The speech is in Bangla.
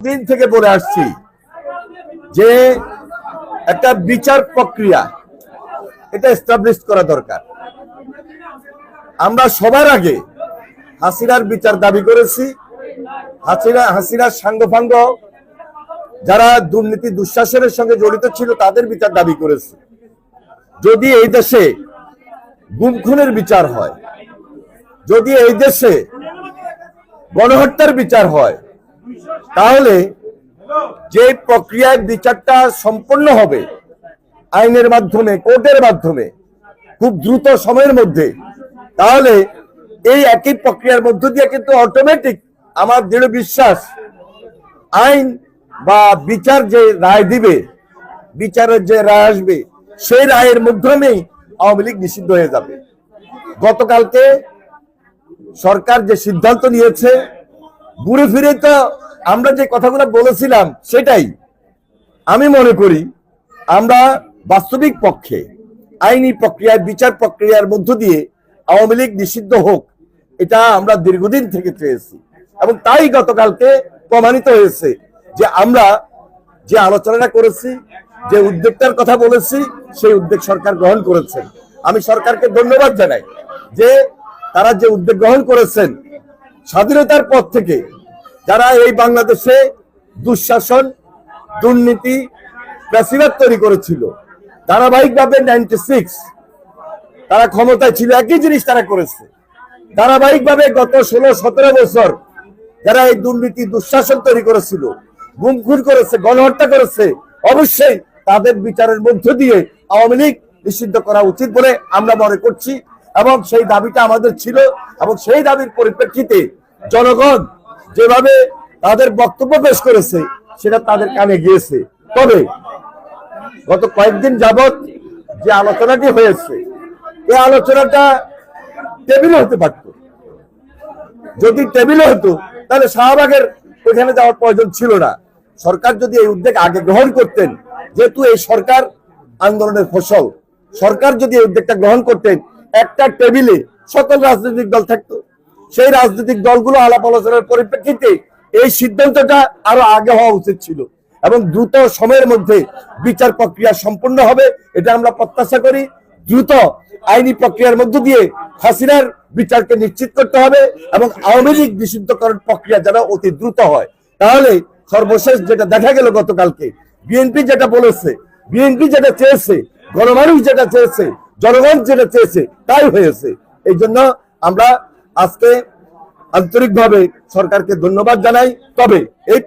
দিন থেকে বলে আসছি যে একটা বিচার প্রক্রিয়া এটা এস্টাবলিশ করা দরকার। আমরা সবার আগে হাসিনার বিচার দাবি করেছি। হাসিনার সাঙ্গপাঙ্গ যারা দুর্নীতি দুঃশাসনের সঙ্গে জড়িত ছিল তাদের বিচার দাবি করেছি। যদি এই দেশে গুম খুনের বিচার হয়, যদি এই দেশে গণহত্যার বিচার হয়, তাহলে যে প্রক্রিয়ায় বিচারটা সম্পন্ন হবে আইনের মাধ্যমে, কোর্টের মাধ্যমে, খুব দ্রুত সময়ের মধ্যে, তাহলে এই একই প্রক্রিয়ার মধ্য দিয়ে কিন্তু অটোমেটিক আমার দৃঢ় বিশ্বাস আইন বা বিচার যে রায় দিবে, বিচারের যে রায় আসবে, সেই রায়ের মাধ্যমেই আওয়ামী লীগ নিষিদ্ধ হয়ে যাবে। গতকালকে সরকার যে সিদ্ধান্ত নিয়েছে, ঘুরে ফিরে তো আমরা যে কথাগুলো বলেছিলাম সেটাই। আমি মনে করি আমরা বাস্তবিক পক্ষে আইনি প্রক্রিয়ায়, বিচার প্রক্রিয়ার মধ্য দিয়ে আওয়ামী লীগ নিষিদ্ধ হোক, এটা আমরা দীর্ঘদিন থেকে চেয়েছি এবং তাই গতকালকে প্রমাণিত হয়েছে যে আমরা যে আলোচনাটা করেছি, যে উদ্যোগটার কথা বলেছি, সেই উদ্যোগ সরকার গ্রহণ করেছেন। আমি সরকারকে ধন্যবাদ জানাই যে তারা যে উদ্যোগ গ্রহণ করেছেন। স্বাধীনতার পর থেকে যারা এই বাংলাদেশে দুঃশাসন, দুর্নীতি, ফ্যাসিবাদ তৈরি করেছিল, ধারাবাহিকভাবে 96 তারা ক্ষমতায় ছিল, একই জিনিস তারা করেছে। ধারাবাহিকভাবে গত 16-17 বছর যারা এই দুর্নীতি দুঃশাসন তৈরি করেছিল, গুম খুন করেছে, গণহত্যা করেছে, অবশ্যই তাদের বিচারের মধ্য দিয়ে আওয়ামী লীগ নিষিদ্ধ করা উচিত বলে আমরা মনে করছি এবং সেই দাবিটা আমাদের ছিল এবং সেই দাবির পরিপ্রেক্ষিতে জনগণ যেভাবে তাদের বক্তব্য পেশ করেছে সেটা তাদের কানে গিয়েছে। তবে গত কয়েকদিন যাবৎ যে আলোচনাটি হয়েছে, এই আলোচনাটা টেবিলে হতে পারত। যদি টেবিলে হতো তাহলে শাহবাগের ওখানে যাওয়ার প্রয়োজন ছিল না। সরকার যদি এই উদ্যোগ আগে গ্রহণ করতেন, যেহেতু এই সরকার আন্দোলনের ফসল, সরকার যদি এই উদ্যোগটা গ্রহণ করতেন, একটা টেবিলে সকল রাজনৈতিক দল থাকতো। সেই রাজনৈতিক দলগুলো আলাপ আলোচনার পরিপ্রেক্ষিতে এই সিদ্ধান্তটা আরো আগে হওয়া উচিত ছিল এবং দ্রুত সময়ের মধ্যে বিচার প্রক্রিয়া সম্পূর্ণ হবে, এটা আমরা প্রত্যাশা করি। দ্রুত আইনি প্রক্রিয়ার মধ্য দিয়ে হাসিনার বিচারকে নিশ্চিত করতে হবে এবং আওয়ামী লীগ নিষিদ্ধকরণ প্রক্রিয়া যেন অতি দ্রুত হয়। তাহলে সর্বশেষ যেটা দেখা গেল গতকালকে, বিএনপি যেটা বলেছে, বিএনপি যেটা চেয়েছে, গণমানুষ যেটা চেয়েছে, জনগণ যেটা চেয়েছে, তাই হয়েছে। এই জন্য আমরা আজকে আন্তরিকভাবে সরকারকে ধন্যবাদ জানাই। তবে এই